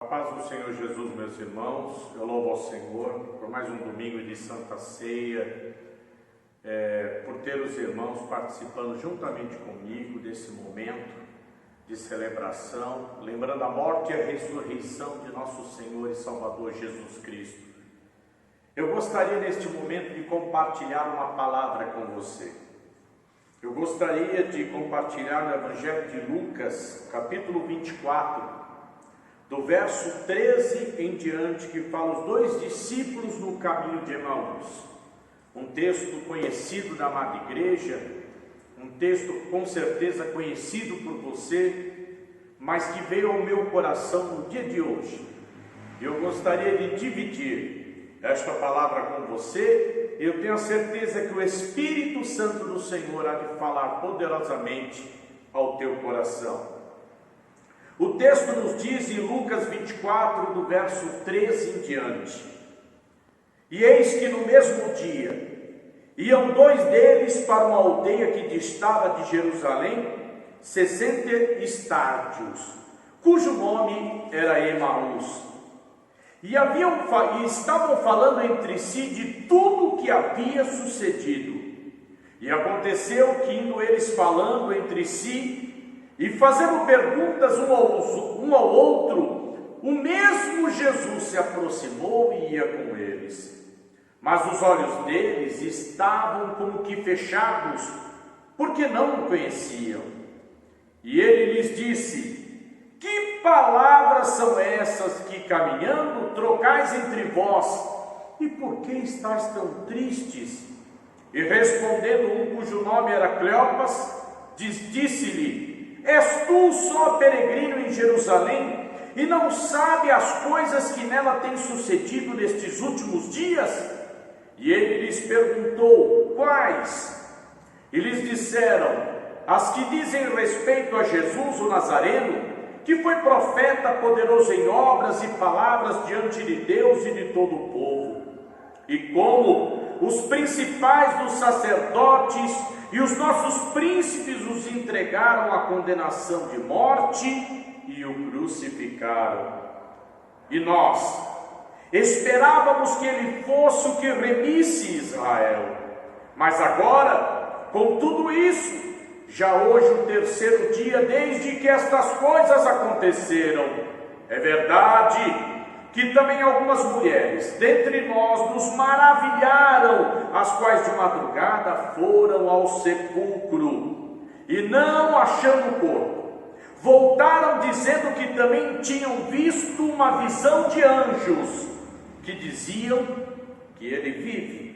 A paz do Senhor Jesus, meus irmãos, eu louvo ao Senhor por mais um domingo de Santa Ceia, por ter os irmãos participando juntamente comigo desse momento de celebração, lembrando a morte e a ressurreição de nosso Senhor e Salvador Jesus Cristo. Eu gostaria neste momento de compartilhar uma palavra com você. Eu gostaria de compartilhar no Evangelho de Lucas, capítulo 24, do verso 13 em diante, que fala os dois discípulos no caminho de Emaús. Um texto conhecido da amada igreja, um texto com certeza conhecido por você, mas que veio ao meu coração no dia de hoje. Eu gostaria de dividir esta palavra com você. Eu tenho a certeza que o Espírito Santo do Senhor há de falar poderosamente ao teu coração. O texto nos diz em Lucas 24, do verso 13 em diante: E eis que no mesmo dia iam dois deles para uma aldeia que distava de Jerusalém 60 estádios, cujo nome era Emaús. E estavam falando entre si de tudo o que havia sucedido. E aconteceu que, indo eles falando entre si e fazendo perguntas um ao outro, o mesmo Jesus se aproximou e ia com eles. Mas os olhos deles estavam como que fechados, porque não o conheciam. E ele lhes disse: Que palavras são essas que, caminhando, trocais entre vós? E por que estáis tão tristes? E respondendo um cujo nome era Cleopas, disse-lhe: És tu só peregrino em Jerusalém e não sabe as coisas que nela têm sucedido nestes últimos dias? E ele lhes perguntou: Quais? E lhes disseram: As que dizem respeito a Jesus o Nazareno, que foi profeta poderoso em obras e palavras diante de Deus e de todo o povo. E como os principais dos sacerdotes e os nossos príncipes os entregaram à condenação de morte e o crucificaram. E nós esperávamos que ele fosse o que remisse Israel. Mas agora, com tudo isso, já hoje o terceiro dia desde que estas coisas aconteceram, é verdade que também algumas mulheres dentre nós nos maravilharam, as quais de madrugada foram ao sepulcro e, não achando o corpo, voltaram dizendo que também tinham visto uma visão de anjos que diziam que ele vive.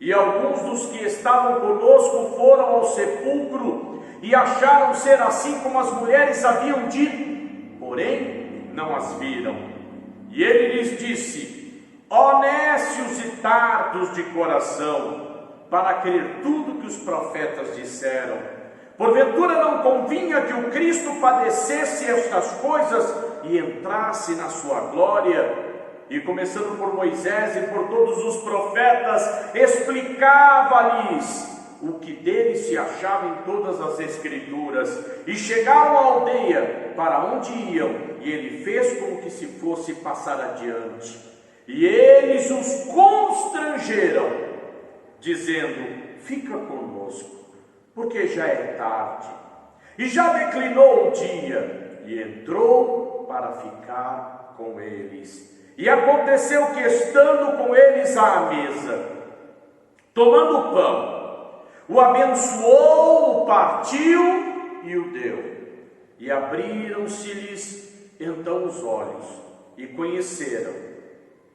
E alguns dos que estavam conosco foram ao sepulcro e acharam ser assim como as mulheres haviam dito, porém não as viram. E ele lhes disse: Ó nécios e tardos de coração, para crer tudo que os profetas disseram, porventura não convinha que o Cristo padecesse estas coisas e entrasse na sua glória? E começando por Moisés e por todos os profetas, explicava-lhes o que dele se achava em todas as Escrituras. E chegaram à aldeia para onde iam, e ele fez como que se fosse passar adiante. E eles os constrangeram, dizendo: Fica conosco, porque já é tarde, e já declinou o dia. E entrou para ficar com eles. E aconteceu que, estando com eles à mesa, tomando o pão, o abençoou, o partiu e o deu. E abriram-se-lhes então os olhos, e conheceram,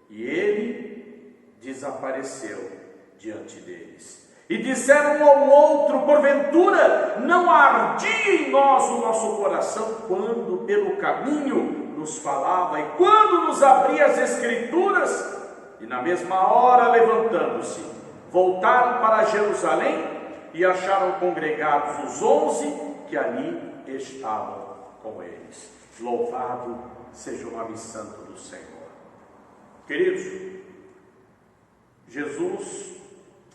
e ele desapareceu diante deles. E disseram um ao outro: Porventura não ardia em nós o nosso coração, quando pelo caminho nos falava, e quando nos abria as Escrituras? E na mesma hora, levantando-se, voltaram para Jerusalém, e acharam congregados os 11 que ali estavam com eles. Louvado seja o nome santo do Senhor. Queridos, Jesus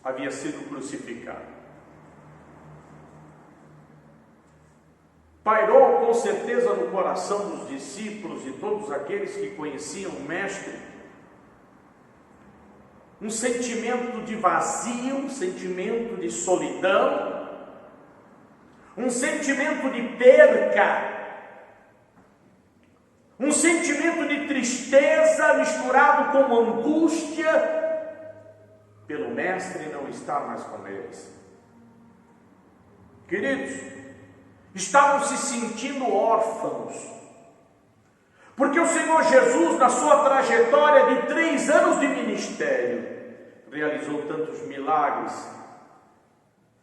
havia sido crucificado. Pairou com certeza no coração dos discípulos e todos aqueles que conheciam o Mestre, um sentimento de vazio, um sentimento de solidão, um sentimento de perca, um sentimento de tristeza misturado com angústia pelo Mestre não estar mais com eles. Queridos, estavam se sentindo órfãos, porque o Senhor Jesus, na sua trajetória de 3 anos de ministério, realizou tantos milagres,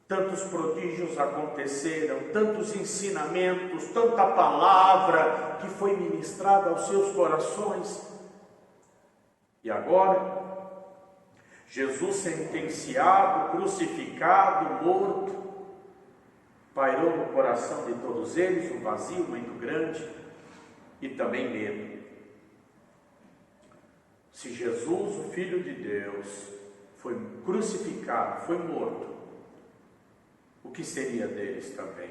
tantos prodígios aconteceram, tantos ensinamentos, tanta palavra que foi ministrada aos seus corações. E agora, Jesus sentenciado, crucificado, morto, pairou no coração de todos eles um vazio muito grande e também medo. Se Jesus, o Filho de Deus, foi crucificado, foi morto, o que seria deles também?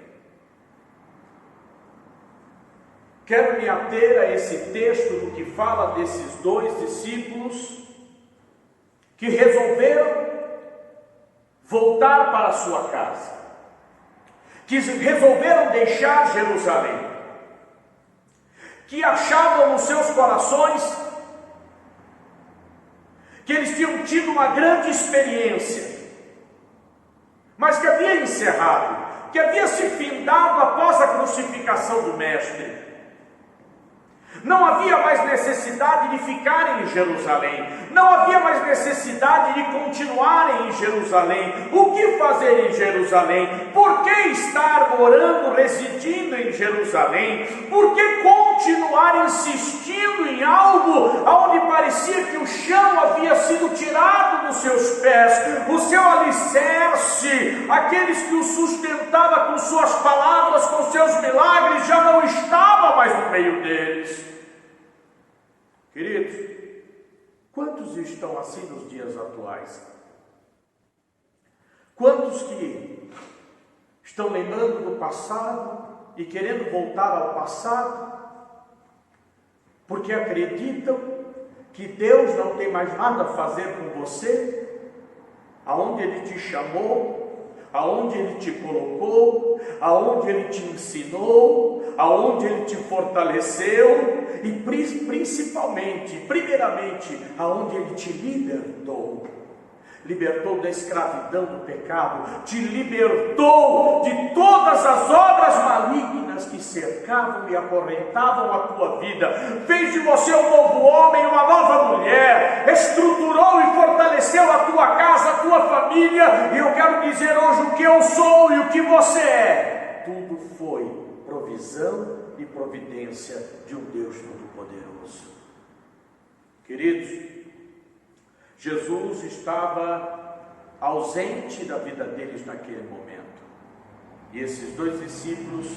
Quero me ater a esse texto no que fala desses 2 discípulos que resolveram voltar para a sua casa, que resolveram deixar Jerusalém, que achavam nos seus corações que eles tinham tido uma grande experiência, mas que havia encerrado, que havia se findado após a crucificação do Mestre. Não havia mais necessidade de ficarem em Jerusalém, não havia mais necessidade de continuarem em Jerusalém. O que fazer em Jerusalém? Por que estar morando, residindo em Jerusalém? Por que continuar insistindo em algo onde parecia que o chão havia sido tirado dos seus pés, o seu alicerce, aqueles que o sustentava com suas palavras, com seus milagres, já não estava mais no meio deles? Queridos, quantos estão assim nos dias atuais? Quantos que estão lembrando do passado e querendo voltar ao passado, porque acreditam que Deus não tem mais nada a fazer com você, aonde Ele te chamou, aonde Ele te colocou, aonde Ele te ensinou, aonde Ele te fortaleceu e principalmente, primeiramente, aonde Ele te libertou da escravidão do pecado, te libertou de todas as obras malignas que cercavam e acorrentavam a tua vida, fez de você um novo homem, uma nova mulher, estruturou e fortaleceu a tua casa, a tua família. E eu quero dizer hoje o que eu sou e o que você é, tudo foi provisão e providência de um Deus Todo-Poderoso. Queridos, Jesus estava ausente da vida deles naquele momento. E esses 2 discípulos,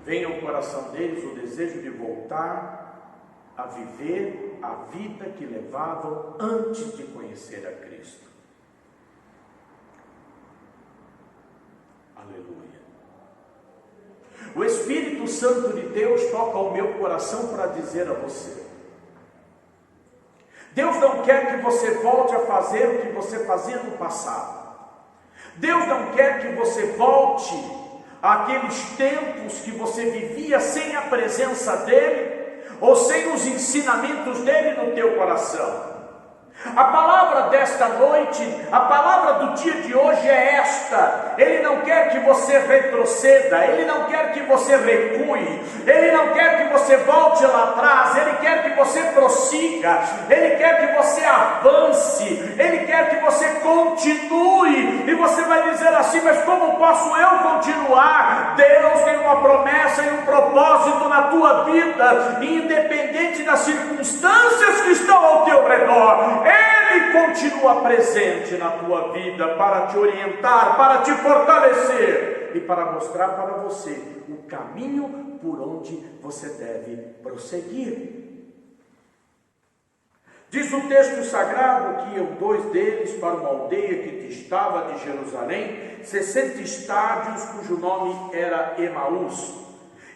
vem ao coração deles o desejo de voltar a viver a vida que levavam antes de conhecer a Cristo. Aleluia. O Espírito Santo de Deus toca o meu coração para dizer a você: Deus não quer que você volte a fazer o que você fazia no passado. Deus não quer que você volte àqueles tempos que você vivia sem a presença dEle, ou sem os ensinamentos dEle no teu coração. A palavra desta noite, a palavra do dia de hoje é esta: Ele não quer que você retroceda, Ele não quer que você recue, Ele não quer que você volte lá atrás, Ele quer que você prossiga, Ele quer que você avance, Ele quer que você continue. E você vai dizer assim: mas como posso eu continuar? Deus tem uma promessa e um propósito na tua vida, independente das circunstâncias que estão ao teu redor. Ele continua presente na tua vida para te orientar, para te fortalecer e para mostrar para você o caminho por onde você deve prosseguir. Diz o texto sagrado que iam 2 deles para uma aldeia que distava de Jerusalém 60 estádios, cujo nome era Emaús.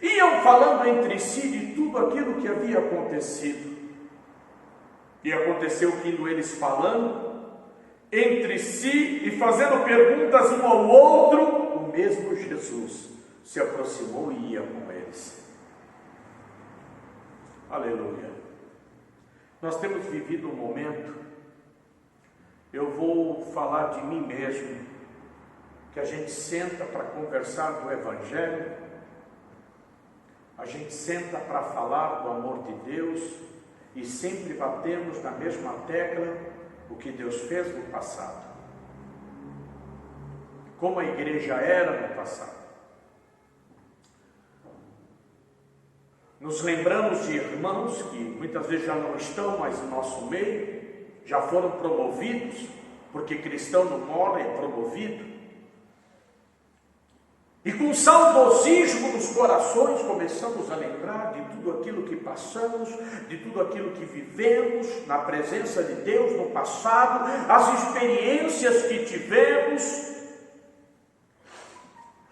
Iam falando entre si de tudo aquilo que havia acontecido. E aconteceu que, indo eles falando entre si e fazendo perguntas um ao outro, o mesmo Jesus se aproximou e ia com eles. Aleluia. Nós temos vivido um momento, eu vou falar de mim mesmo, que a gente senta para conversar do Evangelho, a gente senta para falar do amor de Deus e sempre batemos na mesma tecla o que Deus fez no passado, como a igreja era no passado. Nos lembramos de irmãos que muitas vezes já não estão mais no nosso meio, já foram promovidos, porque cristão não morre, é promovido. E com saudosismo nos corações começamos a lembrar de tudo aquilo que passamos, de tudo aquilo que vivemos na presença de Deus no passado, as experiências que tivemos,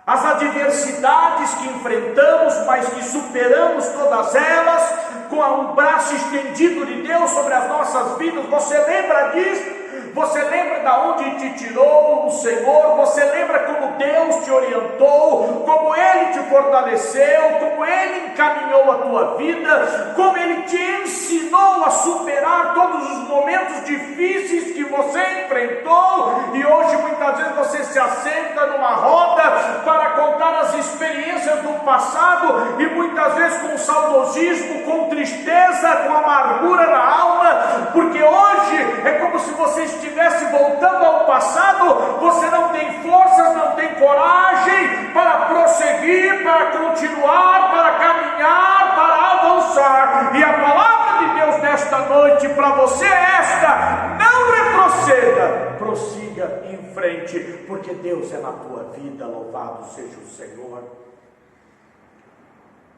as adversidades que enfrentamos, mas que superamos todas elas com um braço estendido de Deus sobre as nossas vidas. Você lembra disso? Você lembra de onde te tirou o Senhor? Você lembra como Deus te orientou, como Ele te fortaleceu, como Ele encaminhou a tua vida, como Ele te ensinou a superar todos os momentos difíceis que você enfrentou? E hoje muitas vezes você se assenta numa roda para contar as experiências do passado, e muitas vezes com saudosismo, com tristeza, com amargura na alma, porque hoje é como se você estivesse voltando ao passado. Você não tem forças, não tem coragem para prosseguir, para continuar, para caminhar, para avançar. E a palavra de Deus nesta noite para você é esta: não retroceda, prossiga em frente, porque Deus é na tua vida. Louvado seja o Senhor.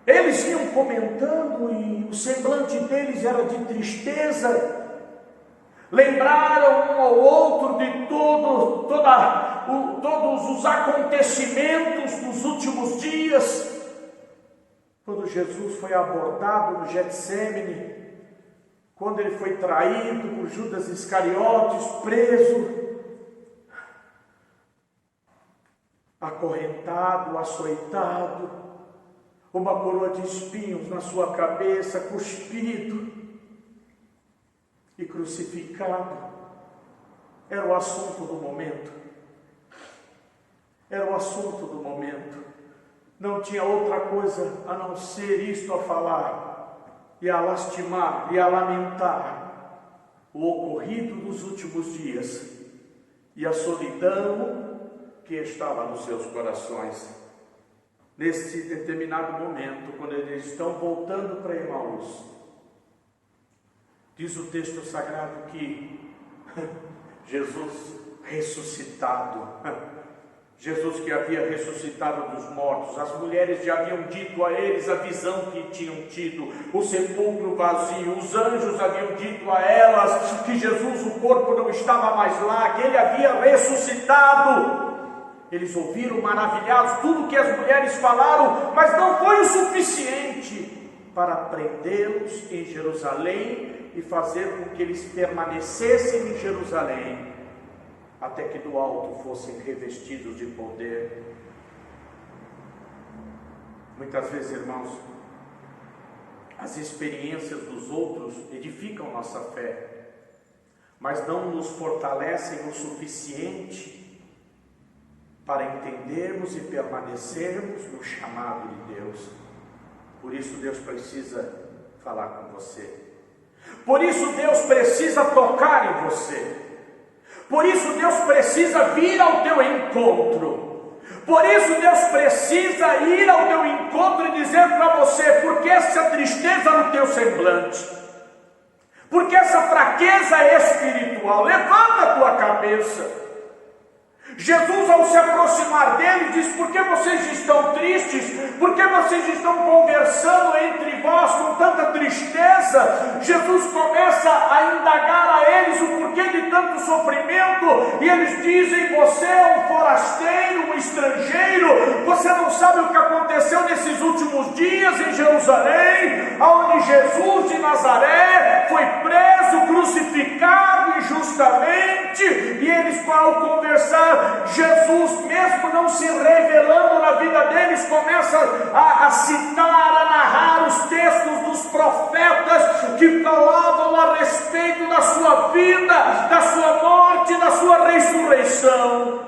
Eles iam comentando e o semblante deles era de tristeza. Lembraram um ao outro de todos os acontecimentos dos últimos dias. Quando Jesus foi abordado no Getsêmani, quando ele foi traído por Judas Iscariotes, preso, acorrentado, açoitado, uma coroa de espinhos na sua cabeça, cuspido e crucificado. Era o assunto do momento. Era o assunto do momento. Não tinha outra coisa a não ser isto a falar e a lastimar e a lamentar o ocorrido dos últimos dias e a solidão que estava nos seus corações. Nesse determinado momento, quando eles estão voltando para Emaús, diz o texto sagrado que Jesus ressuscitado, Jesus que havia ressuscitado dos mortos, as mulheres já haviam dito a eles a visão que tinham tido, o sepulcro vazio, os anjos haviam dito a elas que Jesus, o corpo não estava mais lá, que ele havia ressuscitado. Eles ouviram maravilhados tudo que as mulheres falaram, mas não foi o suficiente para prendê-los em Jerusalém e fazer com que eles permanecessem em Jerusalém, até que do alto fossem revestidos de poder. Muitas vezes, irmãos, as experiências dos outros edificam nossa fé, mas não nos fortalecem o suficiente para entendermos e permanecermos no chamado de Deus. Por isso Deus precisa falar com você. Por isso Deus precisa tocar em você. Por isso Deus precisa vir ao teu encontro. Por isso Deus precisa ir ao teu encontro e dizer para você: por que essa tristeza no teu semblante? Por que essa fraqueza espiritual? Levanta a tua cabeça. Jesus, ao se aproximar deles, diz: por que vocês estão tristes? Por que vocês estão conversando entre vós com tanta tristeza? Jesus começa a indagar a eles o porquê de tanto sofrimento, e eles dizem: você é um forasteiro, um estrangeiro, você não sabe o que aconteceu nesses últimos dias em Jerusalém, onde Jesus de Nazaré foi preso, crucificado injustamente. E eles, ao conversar, Jesus, mesmo não se revelando na vida deles, começa a citar, a narrar os textos dos profetas que falavam a respeito da sua vida, da sua morte, da sua ressurreição.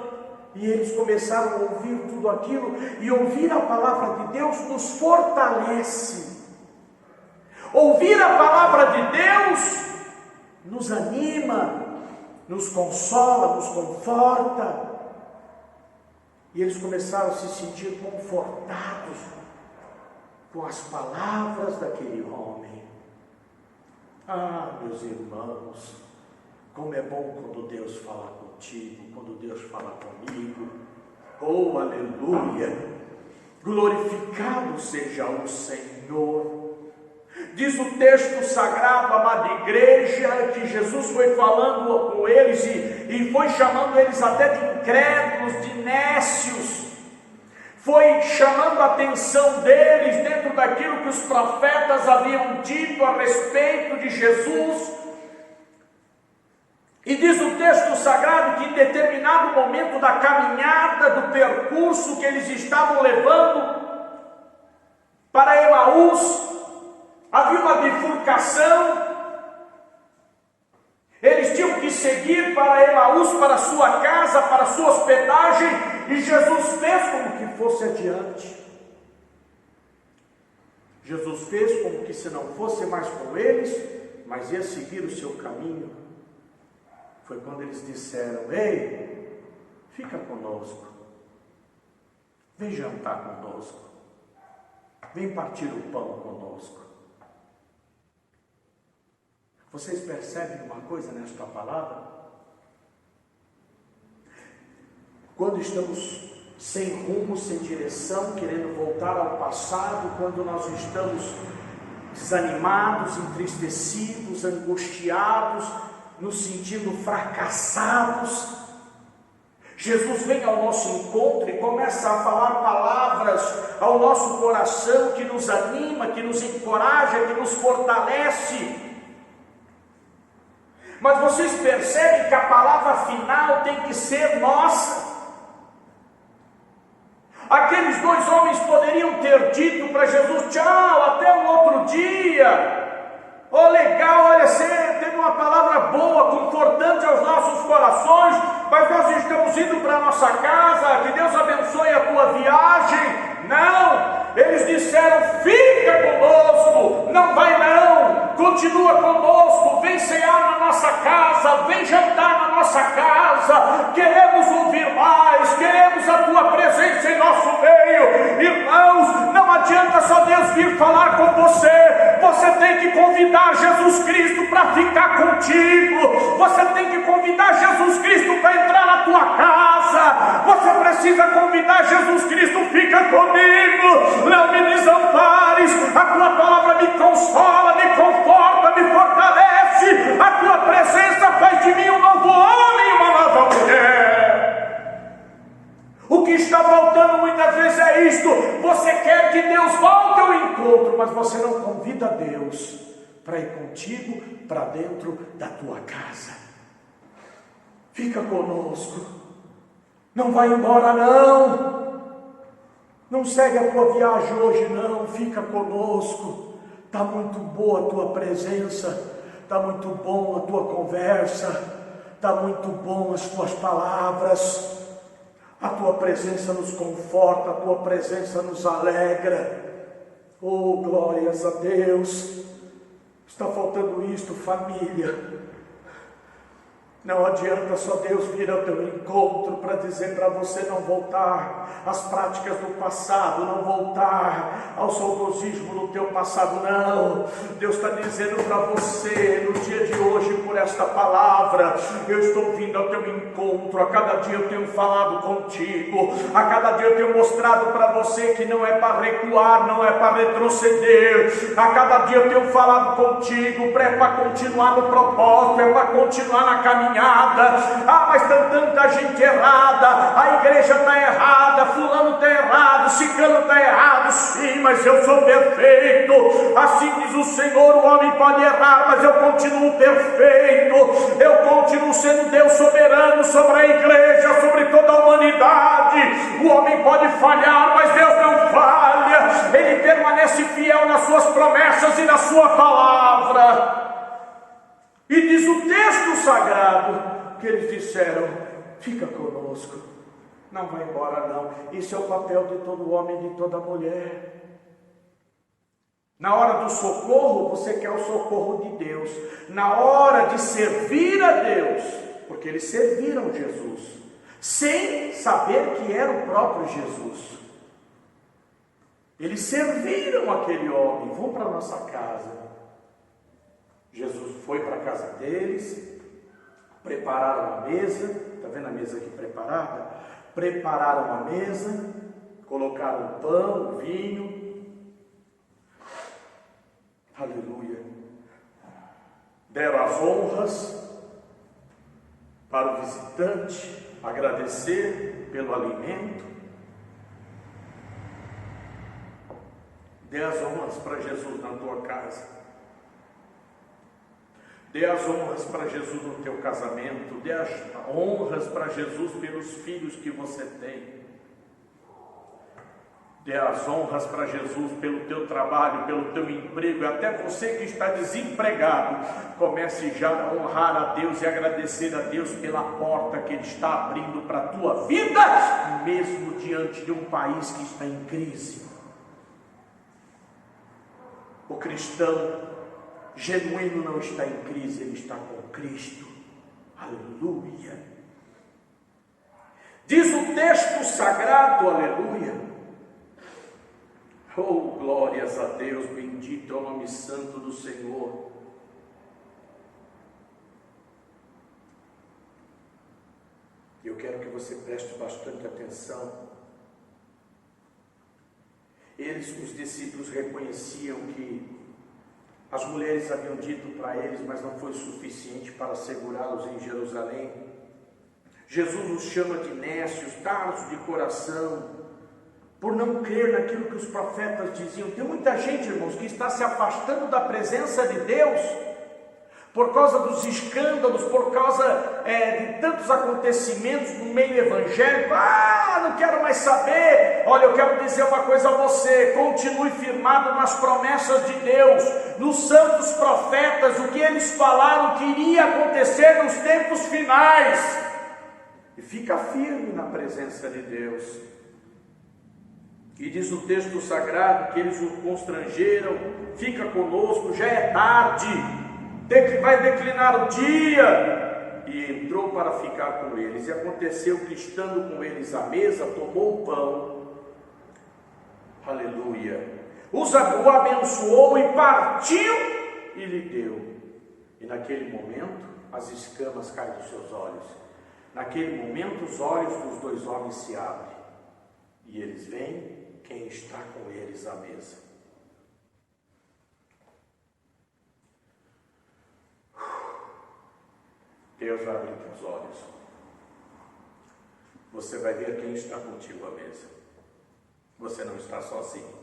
E eles começaram a ouvir tudo aquilo, e ouvir a palavra de Deus nos fortalece. Ouvir a palavra de Deus nos anima, nos consola, nos conforta. E eles começaram a se sentir confortados com as palavras daquele homem. Ah, meus irmãos, como é bom quando Deus fala contigo, quando Deus fala comigo. Oh, aleluia! Glorificado seja o Senhor. Diz o texto sagrado, amada igreja, que Jesus foi falando com eles e foi chamando eles até de incrédulos, de nécios. Foi chamando a atenção deles dentro daquilo que os profetas haviam dito a respeito de Jesus. E diz o texto sagrado que em determinado momento da caminhada, do percurso que eles estavam levando para Emaús, havia uma bifurcação. Eles tinham que seguir para Emaús, para a sua casa, para a sua hospedagem, e Jesus fez como que fosse adiante. Jesus fez como que se não fosse mais com eles, mas ia seguir o seu caminho. Foi quando eles disseram: ei, fica conosco, vem jantar conosco, vem partir o pão conosco. Vocês percebem uma coisa nesta palavra? Quando estamos sem rumo, sem direção, querendo voltar ao passado, quando nós estamos desanimados, entristecidos, angustiados, nos sentindo fracassados, Jesus vem ao nosso encontro e começa a falar palavras ao nosso coração que nos anima, que nos encoraja, que nos fortalece. Mas vocês percebem que a palavra final tem que ser nossa. Aqueles dois homens poderiam ter dito para Jesus: tchau, até um outro dia. Oh, legal, olha, você teve uma palavra boa, confortante aos nossos corações, mas nós estamos indo para a nossa casa, que Deus abençoe a tua viagem. Não, eles disseram: fica conosco, não vai não, continua conosco, vem cear na nossa casa, vem jantar na nossa casa, queremos ouvir mais, queremos a tua presença em nosso meio. Irmãos, não adianta só Deus vir falar com você, você tem que convidar Jesus Cristo para ficar contigo, você tem que convidar Jesus Cristo para entrar na tua casa, você precisa convidar Jesus Cristo: fica comigo, não me desampares, a tua palavra me consola, me conforta, me fortalece, a tua presença faz de mim um novo homem e uma nova mulher. O que está faltando muitas vezes é isto: você quer que Deus volte ao encontro, mas você não convida Deus para ir contigo para dentro da tua casa. Fica conosco, não vai embora não. Não segue a tua viagem hoje não, fica conosco. Está muito boa a tua presença, está muito bom a tua conversa, está muito bom as tuas palavras. A tua presença nos conforta, a tua presença nos alegra. Oh, glórias a Deus. Está faltando isto, família. Não adianta só Deus vir ao teu encontro para dizer para você não voltar às práticas do passado, não voltar ao saudosismo do teu passado, não. Deus está dizendo para você no dia de hoje, por por esta palavra. Eu estou vindo ao teu encontro. A cada dia eu tenho falado contigo. A cada dia eu tenho mostrado para você que não é para recuar, não é para retroceder. A cada dia eu tenho falado contigo, é para continuar no propósito, é para continuar na caminhada. Mas tem tanta gente errada, a igreja está errada, fulano está errado, ciclano está errado. Sim, mas eu sou perfeito. Assim diz o Senhor: o homem pode errar, mas eu continuo perfeito. Eu continuo sendo Deus soberano sobre a igreja, sobre toda a humanidade. O homem pode falhar, mas Deus não falha. Ele permanece fiel nas suas promessas e na sua palavra. E diz o texto sagrado que eles disseram: fica conosco, não vai embora não. Isso é o papel de todo homem e de toda mulher. Na hora do socorro, você quer o socorro de Deus. Na hora de servir a Deus, porque eles serviram Jesus, sem saber que era o próprio Jesus. Eles serviram aquele homem. Vão para a nossa casa. Jesus foi para a casa deles, prepararam a mesa. Está vendo a mesa aqui preparada? Prepararam a mesa, colocaram o pão, o vinho. Aleluia. Deram as honras para o visitante, agradecer pelo alimento. Dê as honras para Jesus na tua casa. Dê as honras para Jesus no teu casamento. Dê as honras para Jesus pelos filhos que você tem. Dê as honras para Jesus pelo teu trabalho, pelo teu emprego. E até você que está desempregado, comece já a honrar a Deus e agradecer a Deus pela porta que Ele está abrindo para a tua vida, mesmo diante de um país que está em crise. O cristão genuíno não está em crise, ele está com Cristo. Aleluia. Diz o texto sagrado, aleluia. Oh, glórias a Deus, bendito é o nome santo do Senhor. Eu quero que você preste bastante atenção. Os discípulos reconheciam que as mulheres haviam dito para eles, mas não foi suficiente para segurá-los em Jerusalém. Jesus os chama de nécios, tardos de coração, por não crer naquilo que os profetas diziam. Tem muita gente, irmãos, que está se afastando da presença de Deus, por causa dos escândalos, por causa de tantos acontecimentos no meio evangélico. Não quero mais saber. Olha, eu quero dizer uma coisa a você: continue firmado nas promessas de Deus, nos santos profetas, o que eles falaram que iria acontecer nos tempos finais, e fica firme na presença de Deus. E diz o texto sagrado que eles o constrangeram: fica conosco, já é tarde, vai declinar o dia. E entrou para ficar com eles. E aconteceu que, estando com eles à mesa, tomou o pão, aleluia, o abençoou e partiu e lhe deu. E naquele momento as escamas caem dos seus olhos. Naquele momento os olhos dos dois homens se abrem, e eles veem quem está com eles à mesa. Deus vai abrir teus olhos. Você vai ver quem está contigo à mesa. Você não está sozinho.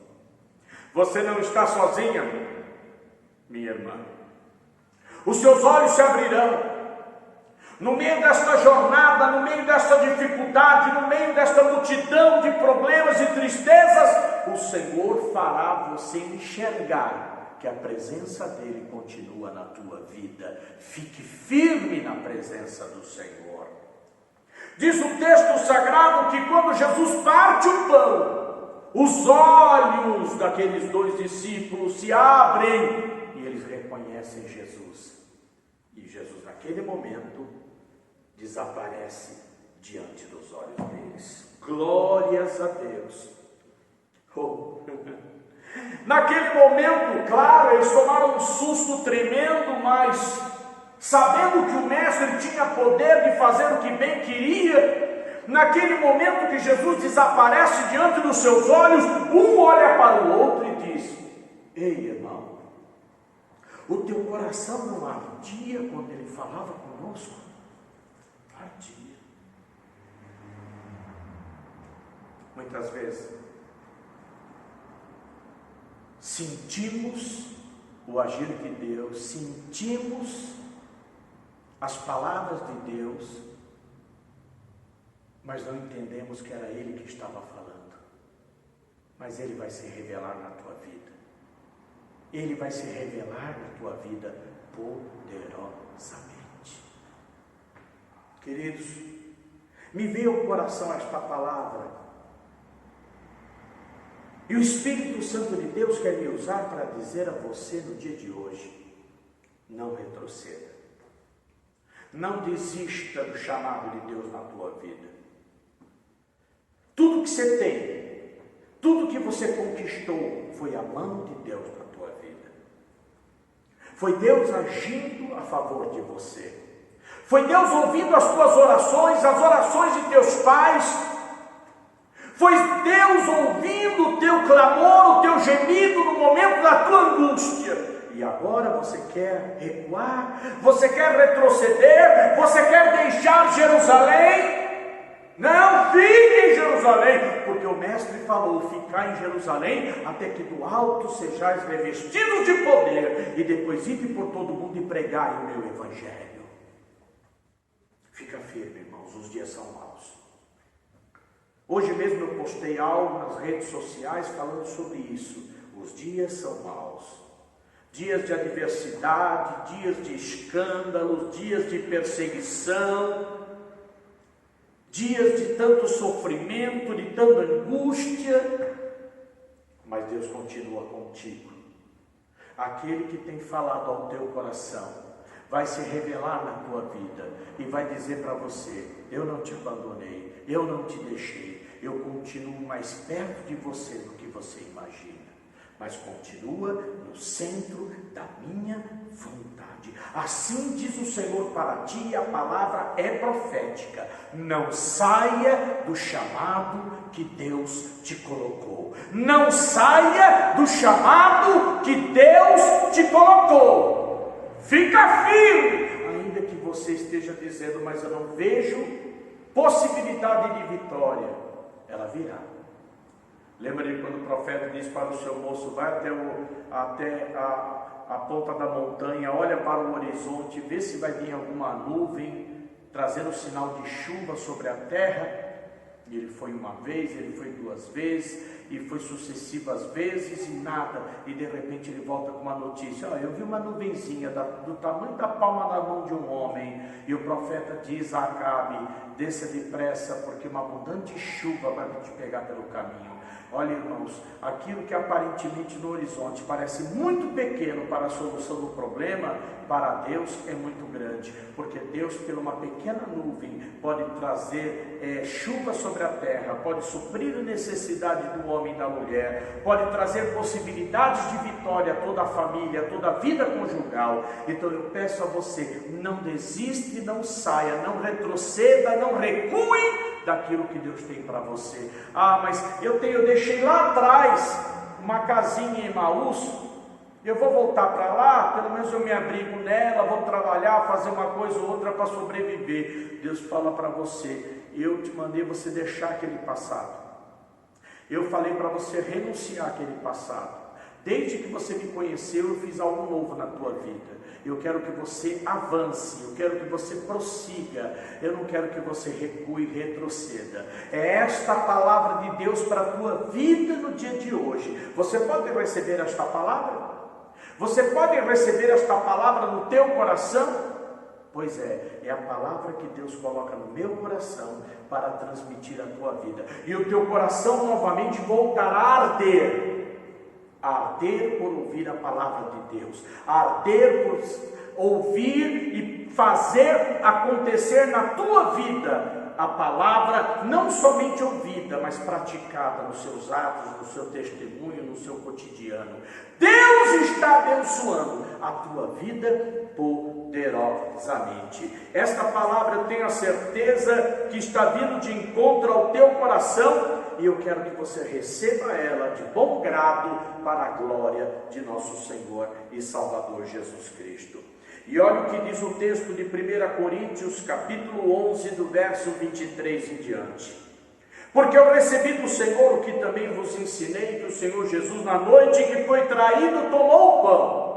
Você não está sozinha, minha irmã. Os seus olhos se abrirão. No meio desta jornada, no meio desta dificuldade, no meio desta multidão de problemas e tristezas, o Senhor fará você enxergar que a presença dele continua na tua vida. Fique firme na presença do Senhor. Diz o texto sagrado que quando Jesus parte o pão, os olhos daqueles dois discípulos se abrem e eles reconhecem Jesus. E Jesus, naquele momento, desaparece diante dos olhos deles. Glórias a Deus. Naquele momento, claro, eles tomaram um susto tremendo, mas sabendo que o mestre tinha poder de fazer o que bem queria, naquele momento que Jesus desaparece diante dos seus olhos, um olha para o outro e diz: ei, irmão, o teu coração não ardia quando ele falava conosco? Ardia. Muitas vezes sentimos o agir de Deus, sentimos as palavras de Deus, mas não entendemos que era Ele que estava falando. Mas Ele vai se revelar na tua vida. Ele vai se revelar na tua vida poderosamente. Queridos, me veio ao coração esta palavra. E o Espírito Santo de Deus quer me usar para dizer a você no dia de hoje: não retroceda. Não desista do chamado de Deus na tua vida. Tudo que você tem, tudo que você conquistou, foi a mão de Deus na tua vida. Foi Deus agindo a favor de você. Foi Deus ouvindo as tuas orações, as orações de teus pais. Foi Deus ouvindo o teu clamor, o teu gemido no momento da tua angústia. E agora você quer recuar? Você quer retroceder? Você quer deixar Jerusalém? Não, fique em Jerusalém, porque o mestre falou: ficar em Jerusalém até que do alto sejais revestidos de poder, e depois ide por todo mundo e pregai o meu evangelho. Fica firme, irmãos, os dias são maus. Hoje mesmo eu postei algo nas redes sociais falando sobre isso. Os dias são maus. Dias de adversidade, dias de escândalos, dias de perseguição, dias de tanto sofrimento, de tanta angústia, mas Deus continua contigo. Aquele que tem falado ao teu coração vai se revelar na tua vida e vai dizer para você: eu não te abandonei, eu não te deixei, eu continuo mais perto de você do que você imagina, mas continua no centro da minha vontade. Assim diz o Senhor para ti, a palavra é profética: não saia do chamado que Deus te colocou. Não saia do chamado que Deus te colocou. Fica firme, ainda que você esteja dizendo: mas eu não vejo possibilidade de vitória. Ela virá. Lembra de quando o profeta disse para o seu moço: vai até a ponta da montanha, olha para o horizonte, vê se vai vir alguma nuvem trazendo sinal de chuva sobre a terra. E ele foi uma vez, ele foi duas vezes, e foi sucessivas vezes e nada. E de repente ele volta com uma notícia: eu vi uma nuvenzinha do tamanho da palma da mão de um homem. E o profeta diz a Acabe: desça depressa, porque uma abundante chuva vai te pegar pelo caminho. Olha, irmãos, aquilo que aparentemente no horizonte parece muito pequeno para a solução do problema, para Deus é muito grande, porque Deus, por uma pequena nuvem, pode trazer chuva sobre a terra, pode suprir a necessidade do homem e da mulher, pode trazer possibilidades de vitória a toda a família, a toda a vida conjugal. Então eu peço a você: não desista, não saia, não retroceda, não recue daquilo que Deus tem para você. Mas eu deixei lá atrás uma casinha em Emaús, eu vou voltar para lá, pelo menos eu me abrigo nela, vou trabalhar, fazer uma coisa ou outra para sobreviver. Deus fala para você: eu te mandei você deixar aquele passado, eu falei para você renunciar àquele passado. Desde que você me conheceu, eu fiz algo novo na tua vida. Eu quero que você avance, eu quero que você prossiga, eu não quero que você recue e retroceda. É esta palavra de Deus para a tua vida no dia de hoje. Você pode receber esta palavra? Você pode receber esta palavra no teu coração? Pois é a palavra que Deus coloca no meu coração para transmitir a tua vida. E o teu coração novamente voltará a arder por ouvir a palavra de Deus, arder por ouvir e fazer acontecer na tua vida a palavra, não somente ouvida, mas praticada nos seus atos, no seu testemunho, no seu cotidiano. Deus está abençoando a tua vida por poderosamente. Esta palavra eu tenho a certeza que está vindo de encontro ao teu coração, e eu quero que você receba ela de bom grado para a glória de nosso Senhor e Salvador Jesus Cristo. E olha o que diz o texto de 1 Coríntios, capítulo 11, do verso 23 em diante. Porque eu recebi do Senhor o que também vos ensinei, que o Senhor Jesus, na noite que foi traído, tomou o pão.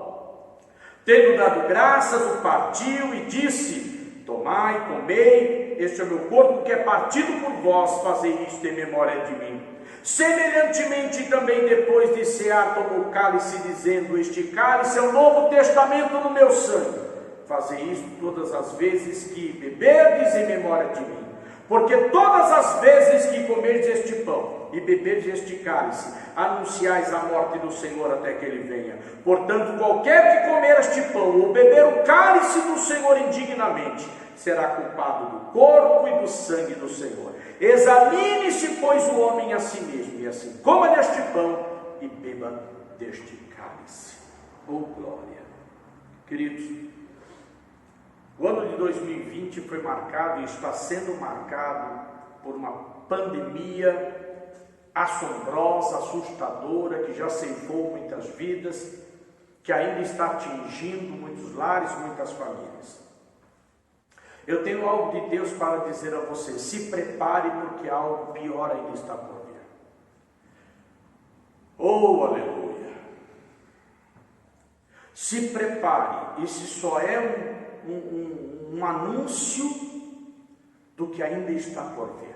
Tendo dado graças, o partiu e disse: tomai, comei, este é o meu corpo que é partido por vós, fazei isto em memória de mim. Semelhantemente também depois de cear, tomou o cálice, dizendo: este cálice é o novo testamento no meu sangue. Fazei isto todas as vezes que beberdes em memória de mim. Porque todas as vezes que comerdes este pão e beberdes este cálice, anunciais a morte do Senhor até que Ele venha. Portanto, qualquer que comer este pão ou beber o cálice do Senhor indignamente, será culpado do corpo e do sangue do Senhor. Examine-se, pois, o homem a si mesmo, e assim coma deste pão e beba deste cálice. Oh glória! Queridos, o ano de 2020 foi marcado e está sendo marcado por uma pandemia assombrosa, assustadora, que já ceifou muitas vidas, que ainda está atingindo muitos lares, muitas famílias. Eu tenho algo de Deus para dizer a você: se prepare, porque algo pior ainda está por vir. Oh, aleluia! Se prepare, esse só é um anúncio do que ainda está por vir.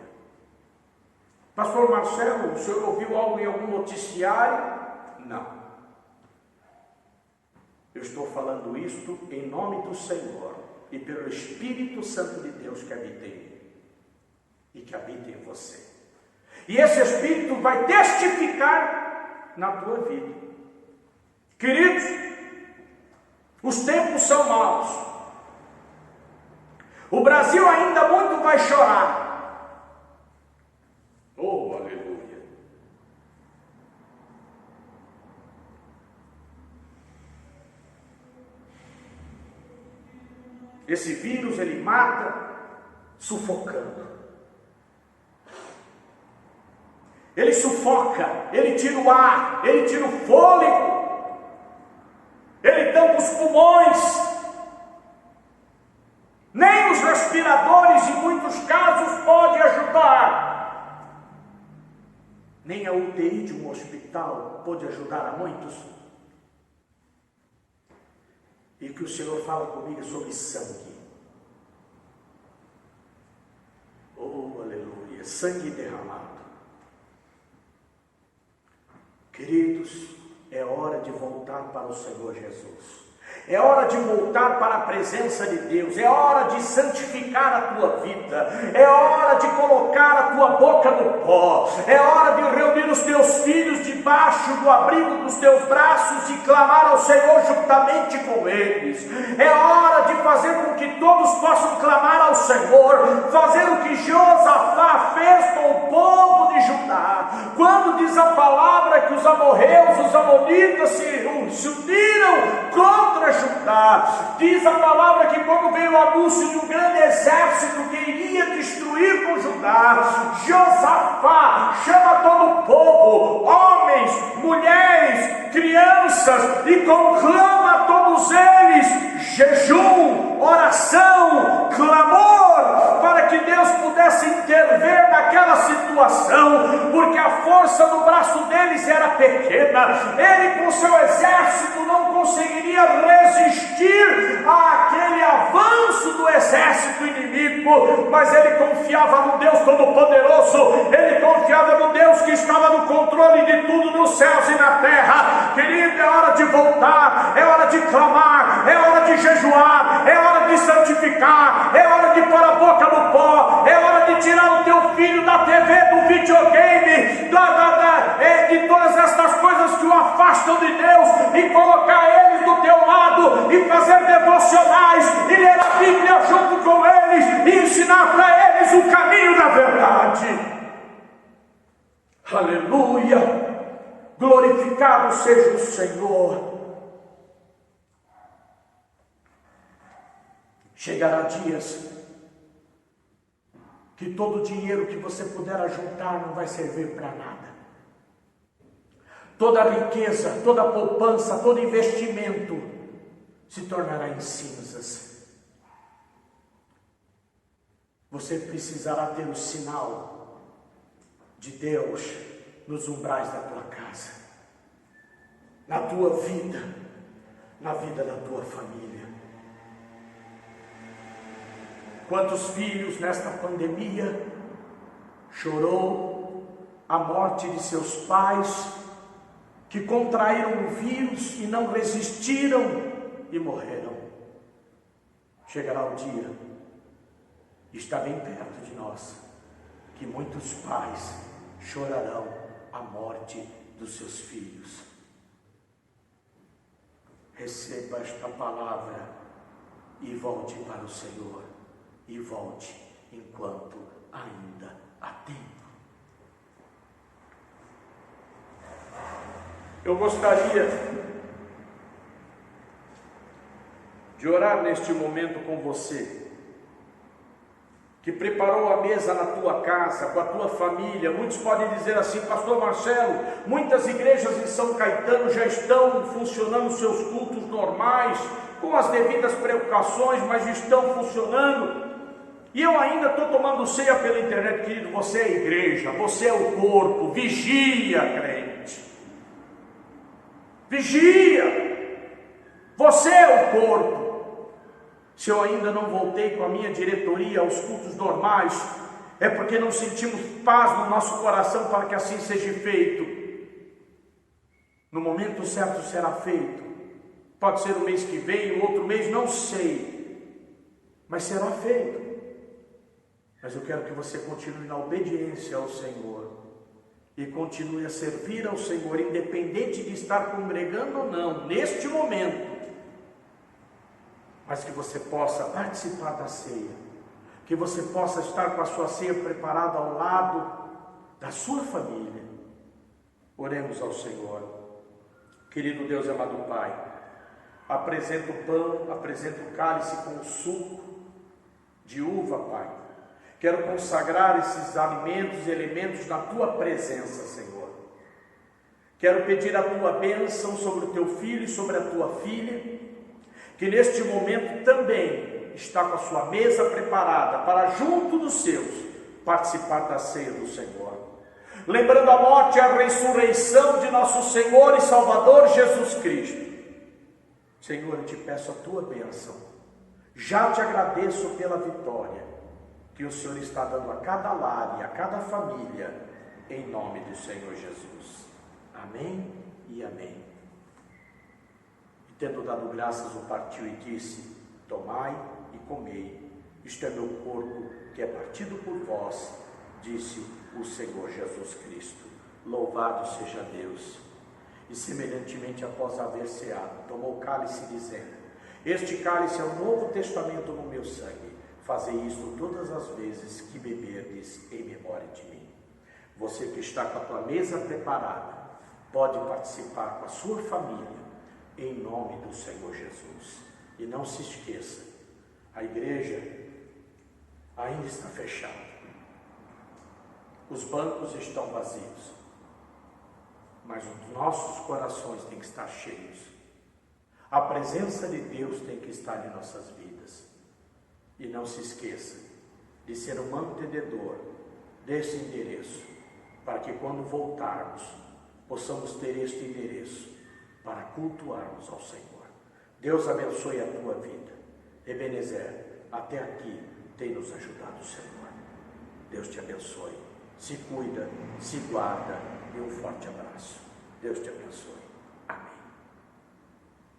Pastor Marcelo, o senhor ouviu algo em algum noticiário? Não. Eu estou falando isto em nome do Senhor e pelo Espírito Santo de Deus que habita em mim e que habita em você. E esse Espírito vai testificar na tua vida. Queridos, os tempos são maus. O Brasil ainda muito vai chorar. Oh, aleluia! Esse vírus, ele mata sufocando. Ele sufoca, ele tira o ar, ele tira o fôlego, ele tampa os pulmões. Nem os respiradores, em muitos casos, pode ajudar. Nem a UTI de um hospital pode ajudar a muitos. E que o Senhor fala comigo sobre sangue. Oh, aleluia! Sangue derramado. Queridos, é hora de voltar para o Senhor Jesus. É hora de voltar para a presença de Deus. É hora de santificar a tua vida. É hora de colocar a tua boca no pó. É hora de reunir os teus filhos debaixo do abrigo dos teus braços e clamar ao Senhor juntamente com eles. É hora de fazer com que todos possam clamar ao Senhor, fazer o que Josafá fez com o povo de Judá. Quando diz a palavra que os amorreus, os amonitas se uniram contra Judá, diz a palavra que quando veio o anúncio de um grande exército que iria destruir com Judá, Josafá chama todo o povo, homens, mulheres, crianças, e conclama a todos eles jejum, oração, clamor, para que Deus pudesse intervir naquela situação, porque a força do braço deles era pequena. Ele com seu exército não conseguiria resistir àquele avanço do exército inimigo, mas ele confiava no Deus Todo-Poderoso, ele confiava no Deus que estava no controle de tudo nos céus e na terra. Querido, é hora de voltar, é hora de clamar, é hora de jejuar, é hora de santificar, é hora de pôr a boca no pó, é hora de tirar o teu filho da TV, do videogame, de todas estas coisas que o afastam de Deus, e colocar eles do teu lado, e fazer devocionais, e ler a Bíblia junto com eles, e ensinar para eles o caminho da verdade. Aleluia! Glorificado seja o Senhor. Chegará dias que todo o dinheiro que você puder ajuntar não vai servir para nada. Toda a riqueza, toda a poupança, todo investimento se tornará em cinzas. Você precisará ter o sinal de Deus nos umbrais da tua casa, na tua vida, na vida da tua família. Quantos filhos nesta pandemia chorou a morte de seus pais, que contraíram o vírus e não resistiram e morreram. Chegará o dia, está bem perto de nós, que muitos pais chorarão a morte dos seus filhos. Receba esta palavra e volte para o Senhor, e volte enquanto ainda há tempo. Eu gostaria de orar neste momento com você, que preparou a mesa na tua casa, com a tua família. Muitos podem dizer assim: pastor Marcelo, muitas igrejas em São Caetano já estão funcionando seus cultos normais, com as devidas precauções, mas estão funcionando. E eu ainda estou tomando ceia pela internet. Querido, você é a igreja, você é o corpo. Vigia, crente. Vigia. Você é o corpo. Se eu ainda não voltei com a minha diretoria aos cultos normais, é porque não sentimos paz no nosso coração para que assim seja feito. No momento certo será feito. Pode ser o mês que vem, o outro mês, não sei. Mas será feito. Mas eu quero que você continue na obediência ao Senhor e continue a servir ao Senhor, independente de estar congregando ou não, neste momento. Mas que você possa participar da ceia, que você possa estar com a sua ceia preparada ao lado da sua família. Oremos ao Senhor. Querido Deus e amado Pai, apresento o pão, apresento o cálice com o suco de uva, Pai. Quero consagrar esses alimentos e elementos na tua presença, Senhor. Quero pedir a tua bênção sobre o teu filho e sobre a tua filha, que neste momento também está com a sua mesa preparada para, junto dos seus, participar da ceia do Senhor. Lembrando a morte e a ressurreição de nosso Senhor e Salvador Jesus Cristo. Senhor, eu te peço a tua bênção. Já te agradeço pela vitória que o Senhor está dando a cada lar e a cada família, em nome do Senhor Jesus. Amém e amém. E tendo dado graças, o partiu e disse: tomai e comei, isto é meu corpo, que é partido por vós, disse o Senhor Jesus Cristo. Louvado seja Deus. E semelhantemente, após haver ceado, tomou o cálice, dizendo: este cálice é o novo testamento no meu sangue. Fazei isto todas as vezes que beberdes em memória de mim. Você que está com a tua mesa preparada, pode participar com a sua família, em nome do Senhor Jesus. E não se esqueça, a igreja ainda está fechada. Os bancos estão vazios. Mas os nossos corações têm que estar cheios. A presença de Deus tem que estar em nossas vidas. E não se esqueça de ser um mantenedor desse endereço, para que quando voltarmos, possamos ter este endereço para cultuarmos ao Senhor. Deus abençoe a tua vida. Ebenezer, até aqui tem nos ajudado o Senhor. Deus te abençoe. Se cuida, se guarda e um forte abraço. Deus te abençoe.